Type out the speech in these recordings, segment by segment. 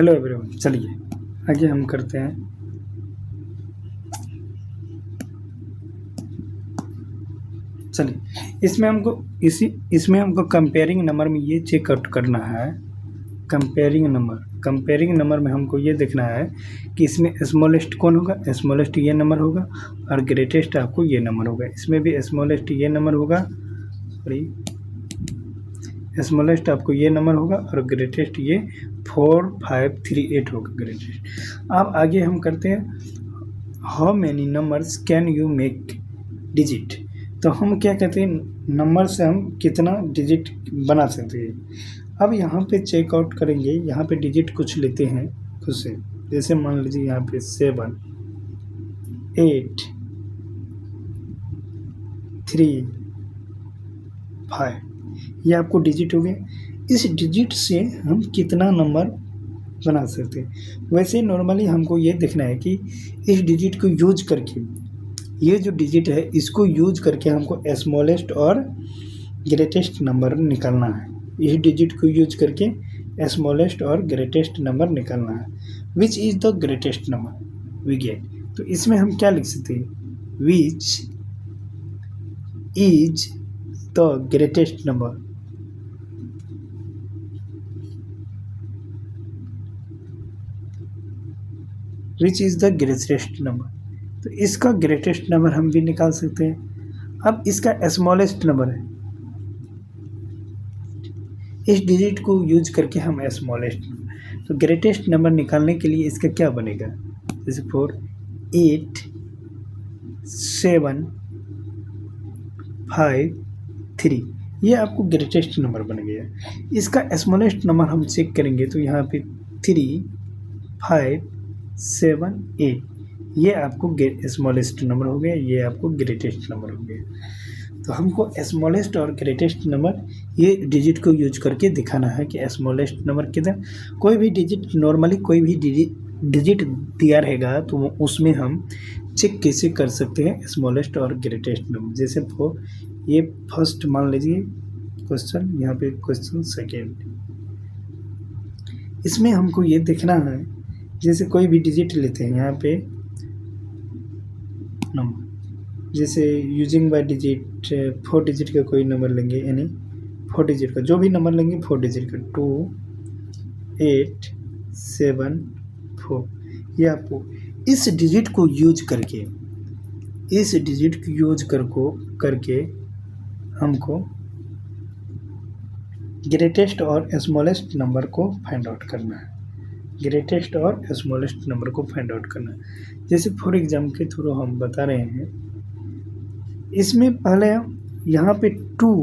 Hello everyone, चलिए आगे हम करते हैं। चलिए इसमें हमको कंपेयरिंग नंबर में ये चेक आउट करना है। कंपेयरिंग नंबर में हमको ये देखना है कि इसमें स्मॉलेस्ट कौन होगा। स्मॉलेस्ट ये नंबर होगा और ग्रेटेस्ट आपको ये नंबर होगा। इसमें भी स्मॉलेस्ट ये नंबर होगा, सॉरी स्मॉलेस्ट आपको ये नंबर होगा और ग्रेटेस्ट ये 4538 होगा ग्रेटेस्ट। अब आगे हम करते हैं how many numbers can you make digit. तो हम क्या कहते हैं, नंबर से हम कितना डिजिट बना सकते हैं। अब यहाँ पे चेकआउट करेंगे, यहाँ पे डिजिट कुछ लेते हैं खुद से। जैसे मान लीजिए यहाँ पे 7 8 3 5 ये आपको डिजिट हो गया। इस डिजिट से हम कितना नंबर बना सकते हैं। वैसे नॉर्मली हमको ये देखना है कि इस डिजिट को यूज करके, ये जो डिजिट है इसको यूज करके हमको स्मॉलेस्ट और ग्रेटेस्ट नंबर निकालना है। इस डिजिट को यूज करके स्मॉलेस्ट और ग्रेटेस्ट नंबर निकालना है। Which is the greatest number we get. तो इसमें हम क्या लिख सकते हैं, which is the greatest number. Which is the greatest number. तो इसका ग्रेटेस्ट नंबर हम भी निकाल सकते हैं। अब इसका स्मॉलेस्ट नंबर है, इस डिजिट को यूज करके हम स्मॉलेस्ट तो ग्रेटेस्ट नंबर निकालने के लिए इसका क्या बनेगा, जैसे 4 8 7 5 3 ये आपको ग्रेटेस्ट नंबर बन गया। इसका स्मॉलेस्ट नंबर हम चेक करेंगे तो यहाँ पे 3 5 7 8 ये आपको स्मॉलेस्ट नंबर हो गया, ये आपको ग्रेटेस्ट नंबर हो गया। तो हमको स्मॉलेस्ट और ग्रेटेस्ट नंबर ये डिजिट को यूज करके दिखाना है कि स्मॉलेस्ट नंबर किधर। कोई भी डिजिट नॉर्मली कोई भी डिजिट दिया रहेगा तो उसमें हम चेक कैसे कर सकते हैं स्मॉलेस्ट और ग्रेटेस्ट नंबर। जैसे ये फर्स्ट मान लीजिए क्वेश्चन, यहाँ पे क्वेश्चन सेकेंड, इसमें हमको ये देखना है। जैसे कोई भी डिजिट लेते हैं यहाँ पे नंबर, जैसे यूजिंग बाय डिजिट 4 डिजिट का कोई नंबर लेंगे, यानी 4 डिजिट का जो भी नंबर लेंगे 4 डिजिट का 2 8 7 4 ये आपको इस डिजिट को यूज करके हमको ग्रेटेस्ट और स्मॉलेस्ट नंबर को फाइंड आउट करना है। ग्रेटेस्ट और स्मॉलेस्ट नंबर को फाइंड आउट करना है। जैसे फॉर एग्जाम्पल के थ्रू हम बता रहे हैं, इसमें पहले यहाँ पे 2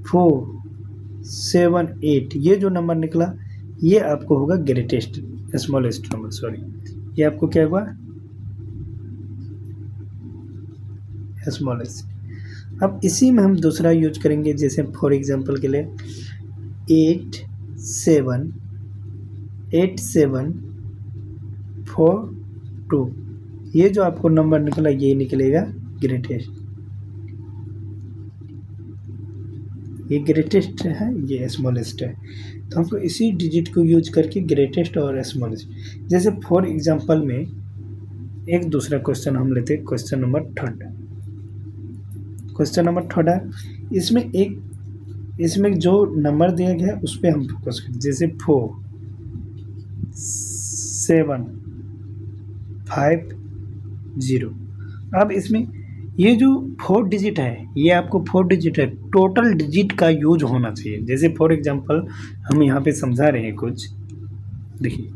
4 7 8 ये जो नंबर निकला ये आपको होगा ग्रेटेस्ट स्मॉलेस्ट नंबर, सॉरी ये आपको क्या हुआ स्मॉलेस्ट। अब इसी में हम दूसरा यूज करेंगे, जैसे फॉर एग्जांपल के लिए 8 7 4 2 ये जो आपको नंबर निकला ये निकलेगा ग्रेटेस्ट। ये ग्रेटेस्ट है, ये स्मॉलेस्ट है। तो हमको इसी डिजिट को यूज करके ग्रेटेस्ट और स्मॉलेस्ट, जैसे फॉर एग्जांपल में एक दूसरा क्वेश्चन हम लेते हैं, क्वेश्चन नंबर 3 है। इसमें जो नंबर दिया गया है उस पर हम फोकस करें। जैसे 4 7 5 0। अब इसमें ये जो 4 डिजिट है ये आपको 4 डिजिट है, टोटल डिजिट का यूज होना चाहिए। जैसे फॉर एग्जांपल हम यहाँ पे समझा रहे हैं कुछ, देखिए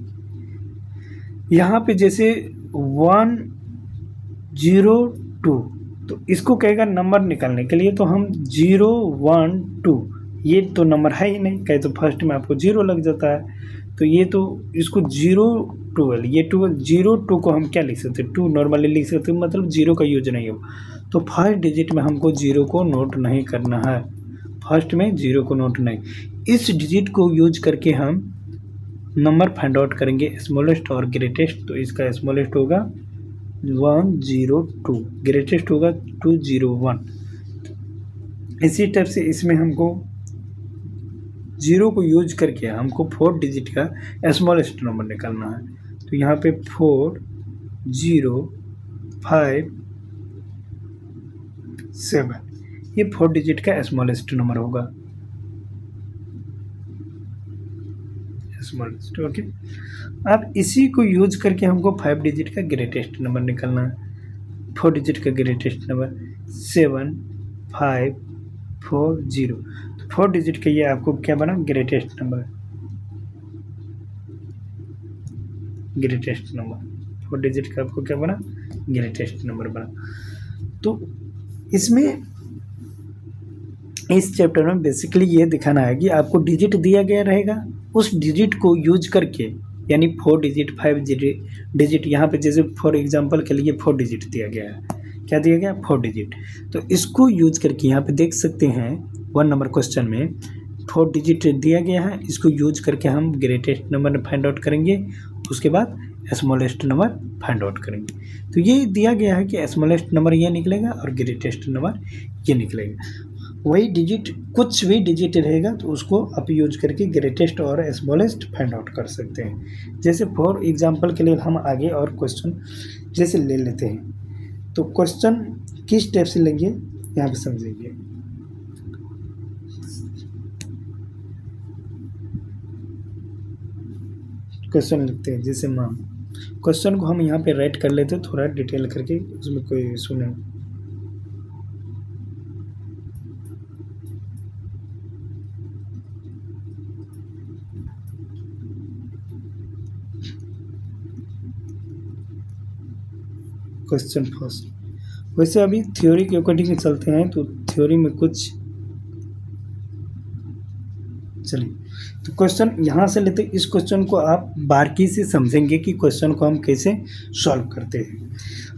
यहाँ पे जैसे 1 0 2 तो इसको कहेगा नंबर निकालने के लिए, तो हम 0 1 2 ये तो नंबर है ही नहीं, कहे तो फर्स्ट में आपको 0 लग जाता है। तो ये तो इसको 0 12 ये 0 2 को हम क्या लिख सकते हैं, 2 नॉर्मली लिख सकते हैं, मतलब 0 का यूज नहीं हो। तो फर्स्ट डिजिट में हमको 0 को नोट नहीं करना है, फर्स्ट में 0 को नोट नहीं। इस डिजिट को यूज करके हम नंबर फाइंड आउट करेंगे स्मॉलेस्ट और ग्रेटेस्ट। तो इसका स्मॉलेस्ट होगा 102, ग्रेटेस्ट होगा 201। इसी टाइप से इसमें हमको जीरो को यूज करके हमको 4 डिजिट का स्मॉलेस्ट नंबर निकालना है। तो यहाँ पे 4 0 5 7 ये 4 डिजिट का स्मॉलेस्ट नंबर होगा, स्मॉलेस्ट। ओके, अब इसी को यूज करके हमको 5 डिजिट का ग्रेटेस्ट नंबर निकालना है। 4 डिजिट का ग्रेटेस्ट नंबर 7 5 4 0। तो 4 डिजिट का ये आपको क्या बना, greatest number, greatest number 4 digit का आपको क्या बना, ग्रेटेस्ट नंबर बना। तो इसमें इस चैप्टर में बेसिकली ये दिखाना है कि आपको डिजिट दिया गया रहेगा, उस डिजिट को यूज करके, यानी 4 डिजिट 5 डिजिट, यहाँ पे जैसे फॉर एग्जांपल के लिए 4 डिजिट दिया गया है, क्या दिया गया, 4 डिजिट। तो इसको यूज करके यहाँ पे देख सकते हैं 1 नंबर क्वेश्चन में 4 डिजिट दिया गया है, इसको यूज करके हम ग्रेटेस्ट नंबर फाइंड आउट करेंगे, उसके बाद स्मॉलेस्ट नंबर फाइंड आउट करेंगे। तो ये दिया गया है कि स्मॉलेस्ट नंबर ये निकलेगा और ग्रेटेस्ट नंबर ये निकलेगा। वही डिजिट, कुछ भी डिजिट रहेगा तो उसको आप यूज करके ग्रेटेस्ट और स्मॉलेस्ट फाइंड आउट कर सकते हैं। जैसे फॉर एग्जांपल के लिए हम आगे और क्वेश्चन जैसे ले लेते हैं, तो क्वेश्चन किस टाइप से लेंगे यहाँ पे समझेंगे। क्वेश्चन लिखते हैं, जैसे मान क्वेश्चन को हम यहाँ पे राइट कर लेते हैं थोड़ा डिटेल करके, उसमें कोई इशू नहीं। क्वेश्चन फर्स्ट, वैसे अभी थ्योरी के अकॉर्डिंग चलते हैं, तो थ्योरी में कुछ चलिए, तो क्वेश्चन यहाँ से लेते, इस क्वेश्चन को आप बारीकी से समझेंगे कि क्वेश्चन को हम कैसे सॉल्व करते हैं।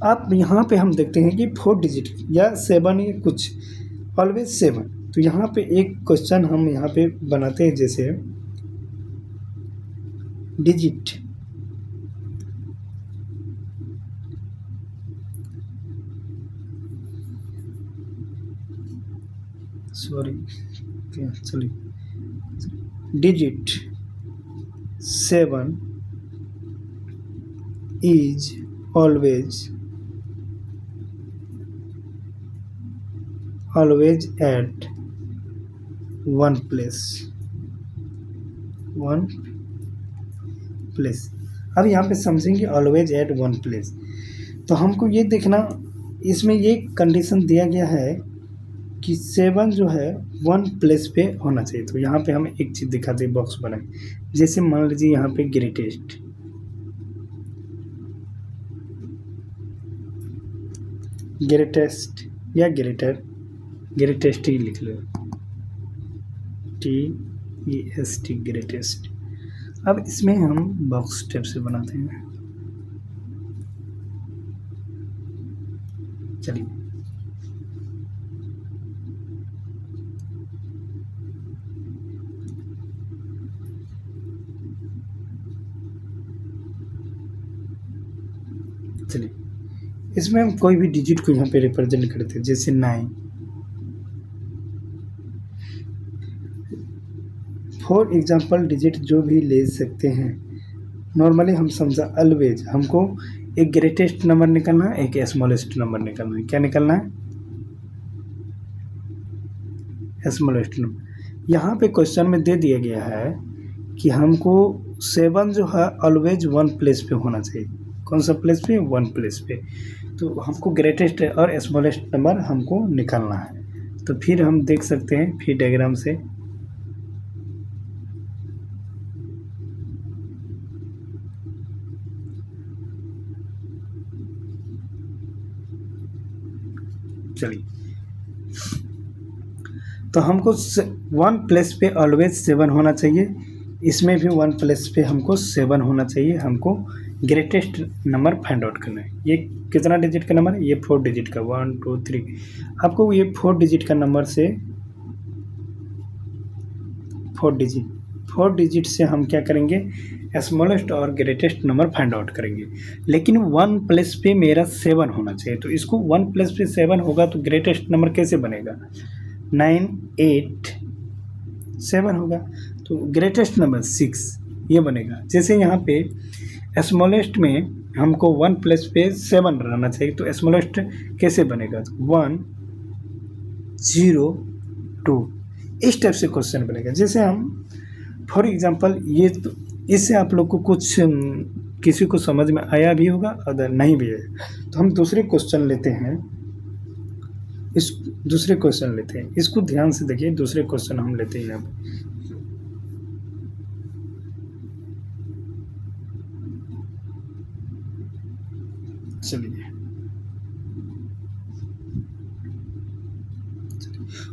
आप यहाँ पे हम देखते हैं कि 4 डिजिट या 7 या कुछ, ऑलवेज 7। तो यहाँ पे एक क्वेश्चन हम यहाँ पे बनाते हैं, जैसे डिजिट चलिए digit 7 is always at one place। अब यहाँ पे समझेंगे ऑलवेज एट वन प्लेस। तो हमको ये देखना, इसमें ये कंडीशन दिया गया है कि 7 जो है 1 प्लेस पे होना चाहिए। तो यहाँ पे हम एक चीज़ दिखाते हैं, बॉक्स बनाए, जैसे मान लीजिए यहाँ पे ग्रेटेस्ट, या ग्रेटेस्ट ही लिख लो, TEST ग्रेटेस्ट। अब इसमें हम बॉक्स टाइप से बनाते हैं। चलिए, इसमें हम कोई भी डिजिट को यहाँ पे रिप्रेजेंट करते हैं, जैसे 9। फॉर एग्जांपल डिजिट जो भी ले सकते हैं, नॉर्मली हम समझा ऑलवेज हमको एक ग्रेटेस्ट नंबर निकालना है, एक स्मॉलेस्ट नंबर निकालना है। क्या निकालना है, स्मॉलेस्ट नंबर। यहाँ पे क्वेश्चन में दे दिया गया है कि हमको 7 जो है ऑलवेज 1 प्लेस पे होना चाहिए। कौन सा प्लेस पे, 1 प्लेस पे। तो हमको ग्रेटेस्ट और स्मॉलेस्ट नंबर हमको निकालना है। तो फिर हम देख सकते हैं, फिर डायग्राम से चलिए, तो हमको 1 प्लेस पे ऑलवेज 7 होना चाहिए, इसमें भी 1 प्लेस पे हमको 7 होना चाहिए। हमको ग्रेटेस्ट नंबर फाइंड आउट करना है। ये कितना डिजिट का नंबर है, ये 4 डिजिट का, 1 2 3। आपको ये 4 डिजिट का नंबर से 4 डिजिट से हम क्या करेंगे, स्मॉलेस्ट और ग्रेटेस्ट नंबर फाइंड आउट करेंगे। लेकिन 1 प्लेस पे मेरा 7 होना चाहिए। तो इसको 1 प्लेस पे 7 होगा तो ग्रेटेस्ट नंबर कैसे बनेगा, 9 8 7 होगा। तो ग्रेटेस्ट नंबर 6 ये बनेगा। जैसे यहाँ पे स्मॉलेस्ट में हमको 1 प्लस पे 7 रहना चाहिए, तो स्मॉलेस्ट कैसे बनेगा? 1 0 2 इस टाइप से क्वेश्चन बनेगा। जैसे हम फॉर एग्जांपल ये तो इससे आप लोग को कुछ किसी को समझ में आया भी होगा, अगर नहीं भी है तो हम दूसरे क्वेश्चन लेते हैं। इसको ध्यान से देखिए। दूसरे क्वेश्चन हम लेते हैं यहाँ पे। चलिए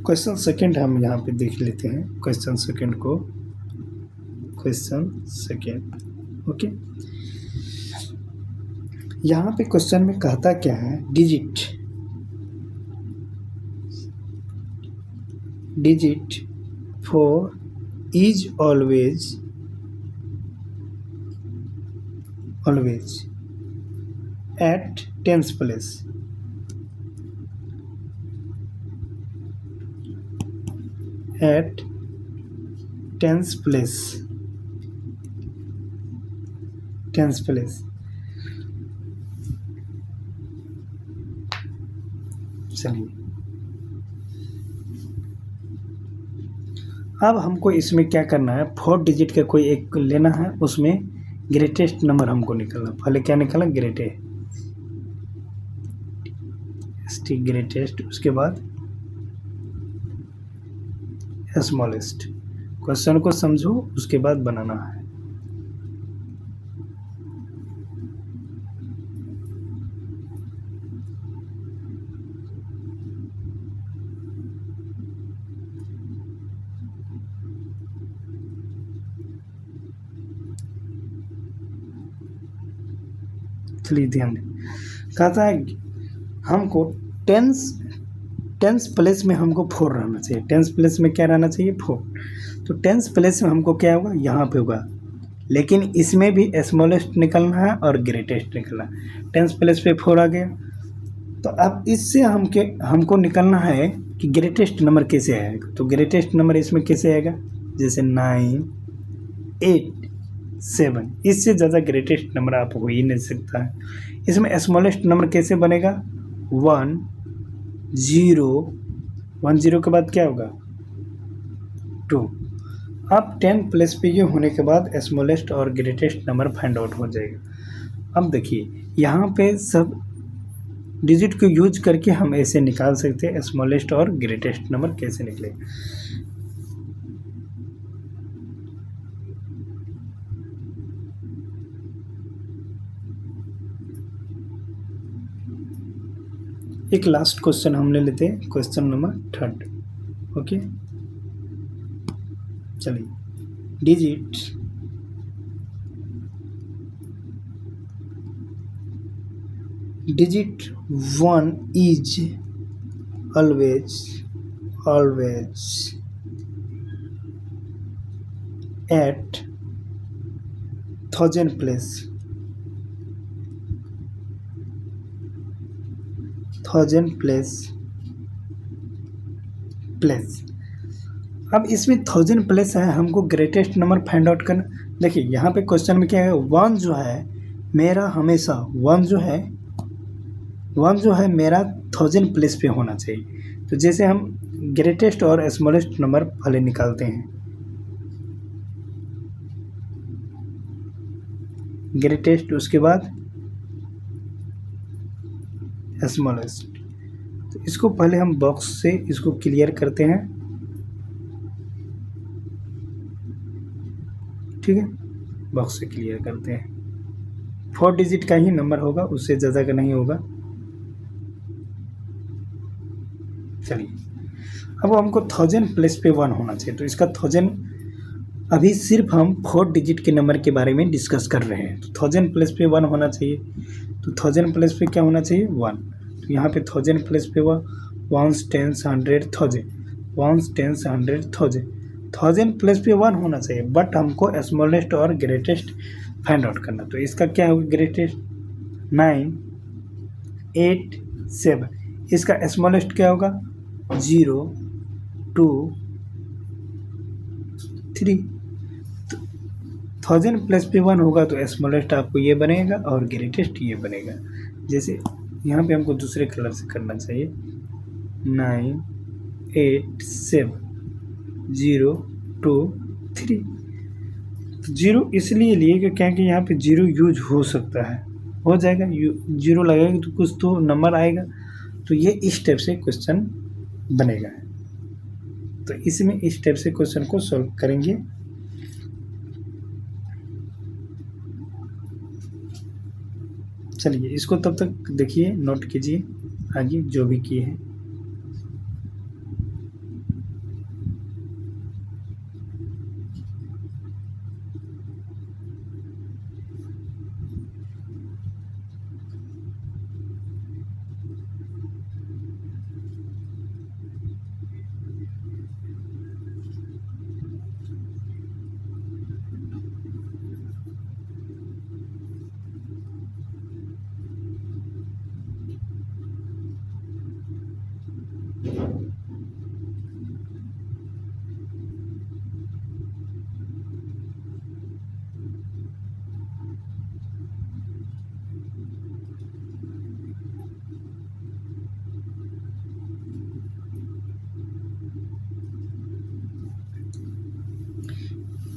क्वेश्चन सेकंड हम यहाँ पे देख लेते हैं। Question second okay. यहाँ पे क्वेश्चन में कहता क्या है? Digit 4 is always at tens place। at tens place चलिए अब हमको इसमें क्या करना है? 4 डिजिट का कोई एक लेना है, उसमें ग्रेटेस्ट नंबर हमको निकालना। पहले क्या निकाला? ग्रेटेस्ट, उसके बाद स्मॉलेस्ट। क्वेश्चन को समझो, उसके बाद बनाना है। चलिए ध्यान दें। कहता है हमको टेंस प्लेस में हमको 4 रहना चाहिए। टेंस प्लेस में क्या रहना चाहिए? 4। तो टेंस प्लेस में हमको क्या होगा? यहाँ पे होगा, लेकिन इसमें भी स्मॉलेस्ट निकलना है और ग्रेटेस्ट निकलना है। टेंस प्लेस पे 4 आ गया, तो अब इससे हमको निकलना है कि ग्रेटेस्ट नंबर कैसे आएगा। तो ग्रेटेस्ट नंबर इसमें कैसे आएगा? जैसे 9 8 7, इससे ज़्यादा ग्रेटेस्ट नंबर आप हो ही नहीं सकता है। इसमें स्मॉलेस्ट नंबर कैसे बनेगा? 1 0 के बाद क्या होगा? 2। अब 10 प्लस पे ये होने के बाद स्मॉलेस्ट और ग्रेटेस्ट नंबर फाइंड आउट हो जाएगा। अब देखिए यहाँ पे सब डिजिट को यूज करके हम ऐसे निकाल सकते हैं स्मॉलेस्ट और ग्रेटेस्ट नंबर कैसे निकलेगा। एक लास्ट क्वेश्चन हम ले लेते हैं, क्वेश्चन नंबर 3। ओके चलिए। Digit 1 is always at 1000 place। 1000 place. अब इसमें 1000 प्लेस है, हमको ग्रेटेस्ट नंबर फाइंड आउट करना। देखिए यहाँ पे क्वेश्चन में क्या है? 1 जो है मेरा हमेशा 1 जो है मेरा 1000 प्लेस पे होना चाहिए। तो जैसे हम ग्रेटेस्ट और स्मॉलेस्ट नंबर पहले निकालते हैं। ग्रेटेस्ट, उसके बाद स्मॉलेस्ट। तो इसको पहले हम बॉक्स से इसको क्लियर करते हैं, ठीक है। बॉक्स से क्लियर करते हैं। 4 डिजिट का ही नंबर होगा, उससे ज़्यादा का नहीं होगा। चलिए अब हमको 1000 प्लस पे 1 होना चाहिए। तो इसका 1000 अभी सिर्फ हम 4 डिजिट के नंबर के बारे में डिस्कस कर रहे हैं। तो 1000 प्लस पे 1 होना चाहिए। तो 1000 प्लस पे क्या होना चाहिए? 1। तो यहाँ पे 1000 प्लस पे 1 10 100 1000 1 10 100 1000 1000 प्लस पे 1 होना चाहिए, बट हमको स्मॉलेस्ट और ग्रेटेस्ट फाइंड आउट करना। तो इसका क्या होगा? ग्रेटेस्ट 9 8 7। इसका स्मॉलेस्ट क्या होगा? 0 2 3। 1000 प्लस पे 1 होगा तो स्मॉलेस्ट आपको ये बनेगा और ग्रेटेस्ट ये बनेगा। जैसे यहाँ पे हमको दूसरे कलर से करना चाहिए 9 8 7 0 2 3। 0 इसलिए लिए कि क्या कि यहाँ पे 0 यूज हो सकता है, हो जाएगा। 0 लगेगा तो कुछ तो नंबर आएगा, तो ये इस टाइप से क्वेश्चन बनेगा। तो इसमें इस टाइप से क्वेश्चन को सॉल्व करेंगे। चलिए इसको तब तक देखिए, नोट कीजिए आगे जो भी किए हैं।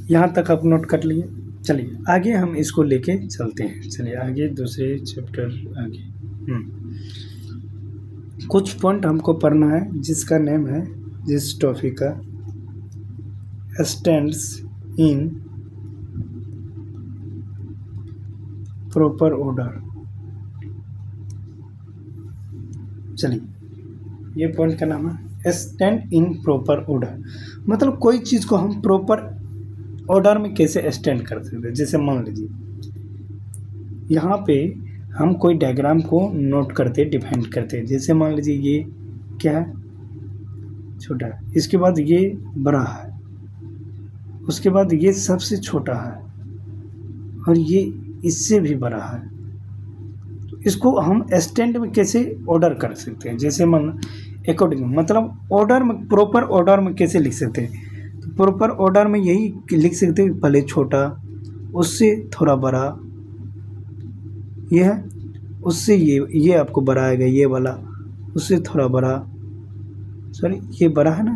यहाँ तक आप नोट कर लिए। चलिए आगे हम इसको लेके चलते हैं। चलिए आगे दूसरे चैप्टर आगे कुछ पॉइंट हमको पढ़ना है जिसका नेम है, जिस टॉपिक का स्टैंड्स इन प्रॉपर ऑर्डर। चलिए ये पॉइंट का नाम है स्टैंड इन प्रॉपर ऑर्डर। मतलब कोई चीज़ को हम प्रॉपर ऑर्डर में कैसे स्टैंड कर सकते हैं। जैसे मान लीजिए यहाँ पे हम कोई डायग्राम को नोट करते डिफाइन करते हैं। जैसे मान लीजिए ये क्या है, छोटा है, इसके बाद ये बड़ा है, उसके बाद ये सबसे छोटा है और ये इससे भी बड़ा है। तो इसको हम स्टैंड में कैसे ऑर्डर कर सकते हैं। जैसे मान अकॉर्डिंग, मतलब ऑर्डर में, प्रॉपर ऑर्डर में कैसे लिख सकते हैं। तो प्रॉपर ऑर्डर में यही लिख सकते हैं, पहले छोटा, उससे थोड़ा बड़ा, ये है, उससे ये आपको बड़ा आएगा, ये वाला उससे थोड़ा बड़ा, सॉरी ये बड़ा है ना,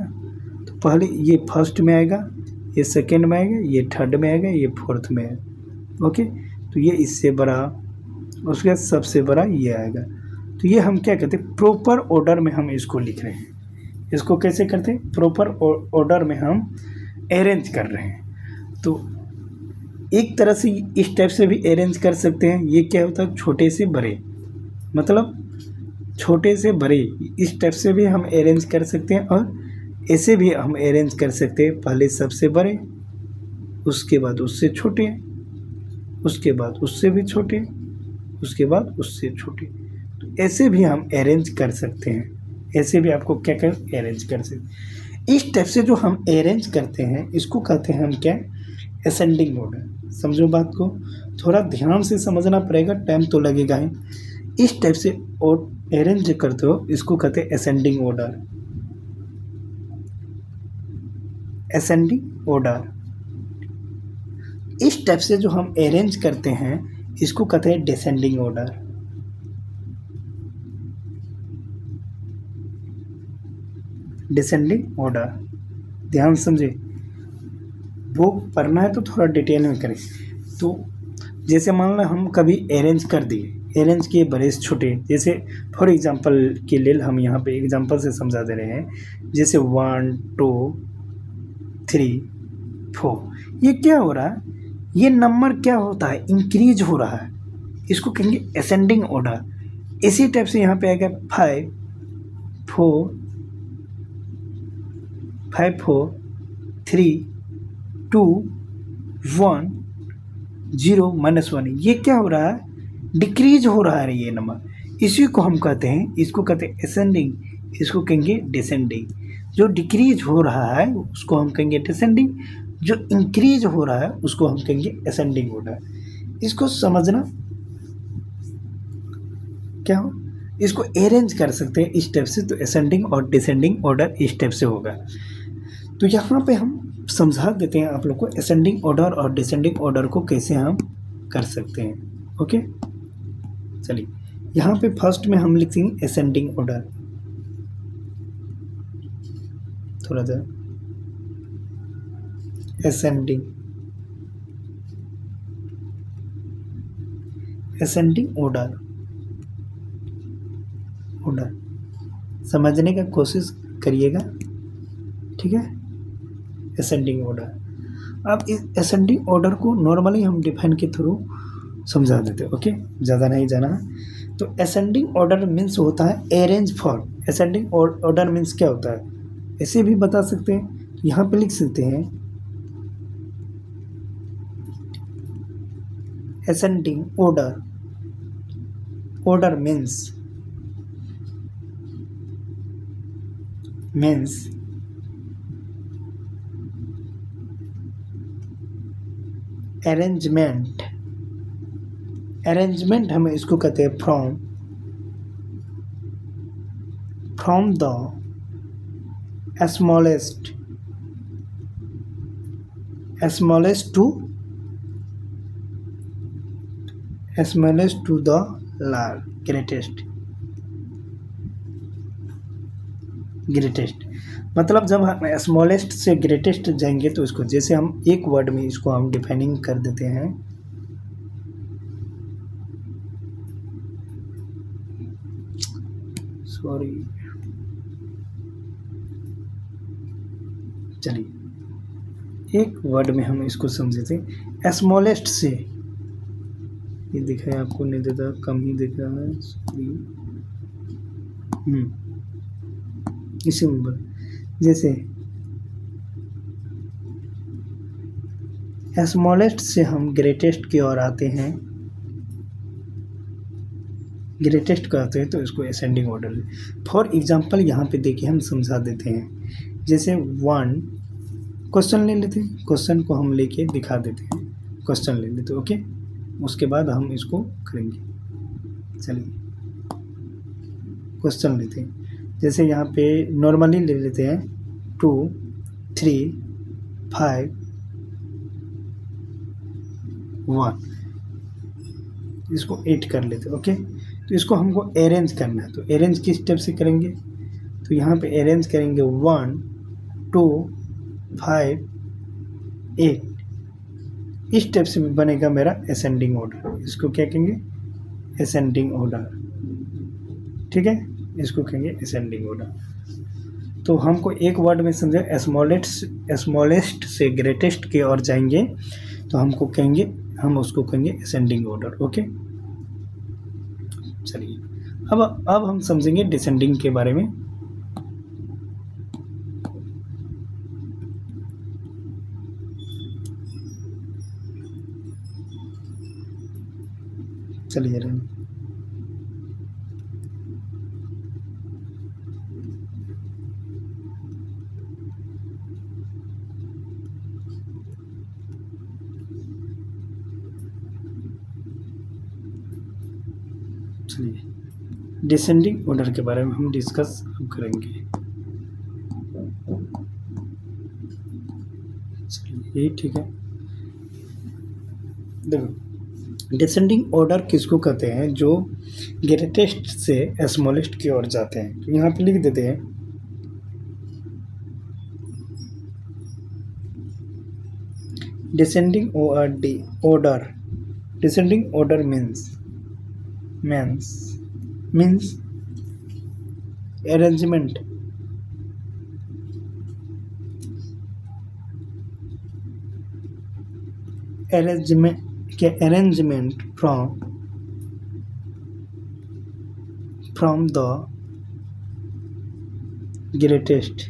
तो पहले ये फर्स्ट में आएगा, ये सेकंड में आएगा, ये थर्ड में आएगा, ये फोर्थ में है। ओके, तो ये इससे बड़ा, उसके बाद सबसे बड़ा ये आएगा। तो ये हम क्या कहते हैं, प्रॉपर ऑर्डर में हम इसको लिख रहे हैं। इसको कैसे करते हैं, प्रॉपर ऑर्डर में हम अरेंज कर रहे हैं। तो एक तरह से इस टाइप से भी अरेंज कर सकते हैं। ये क्या होता है, छोटे से बड़े, मतलब छोटे से बड़े, इस टाइप से भी हम अरेंज कर सकते हैं। और ऐसे भी हम अरेंज कर सकते हैं, पहले सबसे बड़े, उसके बाद उससे छोटे, उसके बाद उससे भी छोटे, उसके बाद उससे छोटे। तो ऐसे भी हम अरेंज कर सकते हैं। ऐसे भी आपको क्या कर अरेंज कर सकते हैं। इस टाइप से जो हम अरेंज करते हैं इसको कहते हैं हम क्या, असेंडिंग ऑर्डर। समझो बात को, थोड़ा ध्यान से समझना पड़ेगा, टाइम तो लगेगा ही। इस टाइप से अरेंज करते हो इसको कहते हैं असेंडिंग ऑर्डर। Ascending order. इस टाइप से जो हम अरेंज करते हैं इसको कहते हैं डिसेंडिंग ऑर्डर। डिसेंडिंग ऑर्डर, ध्यान समझे, वो पढ़ना है तो थोड़ा डिटेल में करें। तो जैसे मान लो हम कभी अरेंज कर दिए, अरेंज किए बड़े से छोटे, जैसे फॉर एग्जांपल के लिए हम यहाँ पे एग्जांपल से समझा दे रहे हैं। जैसे 1 2 3 4, ये क्या हो रहा है, ये नंबर क्या होता है, इंक्रीज हो रहा है, इसको कहेंगे असेंडिंग ऑर्डर। इसी टाइप से यहाँ पे आएगा 5 4 3 2 1 0 -1। ये क्या हो रहा है, डिक्रीज हो रहा है ये नंबर। इसी को हम कहते हैं, इसको कहते हैं असेंडिंग, इसको कहेंगे डिसेंडिंग। जो डिक्रीज हो रहा है उसको हम कहेंगे डिसेंडिंग, जो इंक्रीज हो रहा है उसको हम कहेंगे असेंडिंग ऑर्डर। इसको समझना क्या हो, इसको अरेंज कर सकते हैं इस टाइप से। तो असेंडिंग और डिसेंडिंग ऑर्डर इस टाइप से होगा। तो यहाँ पे हम समझा देते हैं आप लोग को असेंडिंग ऑर्डर और डिसेंडिंग ऑर्डर को कैसे हम कर सकते हैं। ओके, चलिए यहाँ पे फर्स्ट में हम लिखेंगे असेंडिंग ऑर्डर। थोड़ा सा असेंडिंग ऑर्डर समझने का कोशिश करिएगा, ठीक है। असेंडिंग ऑर्डर, अब इस असेंडिंग ऑर्डर को नॉर्मली हम डिफाइन के थ्रू समझा देते हैं। ओके, ज़्यादा नहीं जाना है। तो असेंडिंग ऑर्डर मीन्स होता है arrange form. Ascending order means क्या होता है, ऐसे भी बता सकते हैं, यहाँ पे लिख सकते हैं असेंडिंग ऑर्डर मीन्स अरेंजमेंट हम इसको कहते हैं from the smallest to the greatest. मतलब जब हम स्मॉलेस्ट से ग्रेटेस्ट जाएंगे तो इसको, जैसे हम एक वर्ड में इसको हम डिफाइनिंग कर देते हैं, सॉरी, चलिए एक वर्ड में हम इसको समझे थे। स्मॉलेस्ट से, ये दिखा है आपको, नहीं देता, कम ही दिख रहा है, सॉरी। इसी में जैसे स्मॉलेस्ट से हम ग्रेटेस्ट की ओर आते हैं, तो इसको असेंडिंग ऑर्डर। फॉर एग्जांपल यहाँ पे देखिए हम समझा देते हैं, जैसे वन क्वेश्चन ले लेते हैं, क्वेश्चन को हम लेके दिखा देते हैं, क्वेश्चन ले लेते हैं। ओके, उसके बाद हम इसको करेंगे। चलिए क्वेश्चन लेते हैं, जैसे यहाँ पे नॉर्मली ले लेते हैं 2 3 5 1, इसको 8 कर लेते हैं। ओके, तो इसको हमको अरेंज करना है, तो अरेंज किस स्टेप से करेंगे, तो यहाँ पे अरेंज करेंगे 1 2 5 8, इस स्टेप से बनेगा मेरा असेंडिंग ऑर्डर। इसको क्या कहेंगे, असेंडिंग ऑर्डर, ठीक है, इसको कहेंगे असेंडिंग ऑर्डर। तो हमको एक वर्ड में समझे, स्मॉलेस्ट से ग्रेटेस्ट की ओर जाएंगे तो हम उसको कहेंगे असेंडिंग ऑर्डर। ओके, चलिए अब हम समझेंगे डिसेंडिंग के बारे में। चलिए डिसेंडिंग ऑर्डर के बारे में हम डिस्कस अब करेंगे। चलिए ठीक है, देखो डिसेंडिंग ऑर्डर किसको कहते हैं, जो ग्रेटेस्ट से स्मॉलेस्ट की ओर जाते हैं। तो यहाँ पे लिख देते हैं descending order means arrangement from the greatest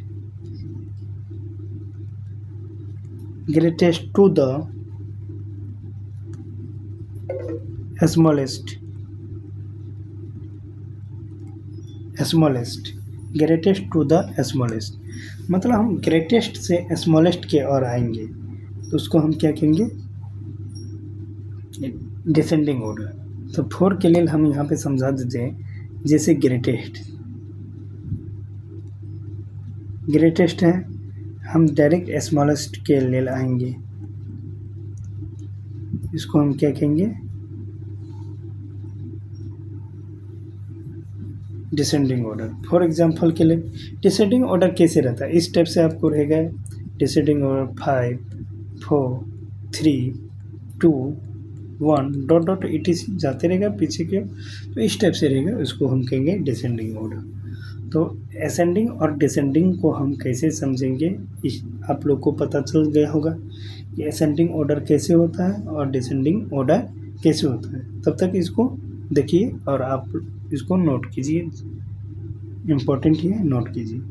to the smallest, greatest to the smallest. मतलब हम ग्रेटेस्ट से स्मॉलेस्ट के और आएंगे तो उसको हम क्या कहेंगे, डिसेंडिंग ऑर्डर। तो 4 के लिए हम यहाँ पे समझा देते हैं, जैसे ग्रेटेस्ट है, हम डायरेक्ट स्मॉलेस्ट के ले आएंगे, इसको हम क्या कहेंगे, डिसेंडिंग ऑर्डर। फॉर एग्जांपल के लिए डिसेंडिंग ऑर्डर कैसे रहता है, इस टाइप से आपको रहेगा descending order 5 4 3 2 1 dot dot etc जाते रहेगा पीछे के, तो इस टाइप से रहेगा, इसको हम कहेंगे डिसेंडिंग ऑर्डर। तो असेंडिंग और डिसेंडिंग को हम कैसे समझेंगे, आप लोग को पता चल गया होगा कि असेंडिंग ऑर्डर कैसे होता है और डिसेंडिंग ऑर्डर कैसे होता है। तब तक इसको देखिए और आप इसको नोट कीजिए, इम्पोर्टेंट ही है, नोट कीजिए।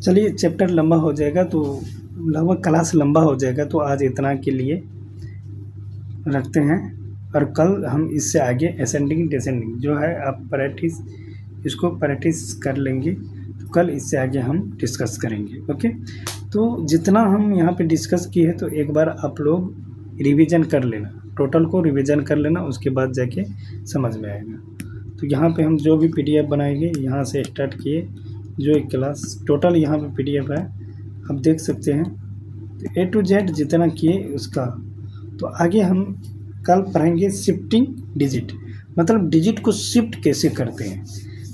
चलिए चैप्टर लंबा हो जाएगा, तो लगभग क्लास लंबा हो जाएगा, तो आज इतना के लिए रखते हैं, और कल हम इससे आगे असेंडिंग डिसेंडिंग जो है आप प्रैक्टिस, इसको प्रैक्टिस कर लेंगे, तो कल इससे आगे हम डिस्कस करेंगे। ओके, तो जितना हम यहाँ पे डिस्कस किए हैं तो एक बार आप लोग रिवीजन कर लेना, टोटल को रिवीजन कर लेना, उसके बाद जाके समझ में आएगा। तो यहाँ पे हम जो भी PDF बनाएंगे, यहाँ से स्टार्ट किए, जो एक क्लास टोटल यहाँ पे PDF है, आप देख सकते हैं, तो A to Z जितना किए उसका। तो आगे हम कल पढ़ेंगे शिफ्टिंग डिजिट, मतलब डिजिट को शिफ्ट कैसे करते हैं,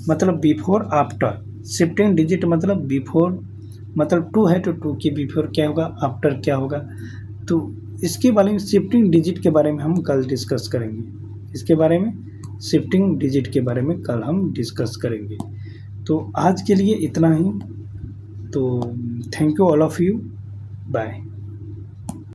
मतलब बिफोर आफ्टर। शिफ्टिंग डिजिट मतलब बिफोर, मतलब 2 है तो 2 के बिफोर क्या होगा, आफ्टर क्या होगा, तो इसके बारे में शिफ्टिंग डिजिट के बारे में हम कल डिस्कस करेंगे। इसके बारे में शिफ्टिंग डिजिट के बारे में कल हम डिस्कस करेंगे। तो आज के लिए इतना ही, तो thank you all of you, bye.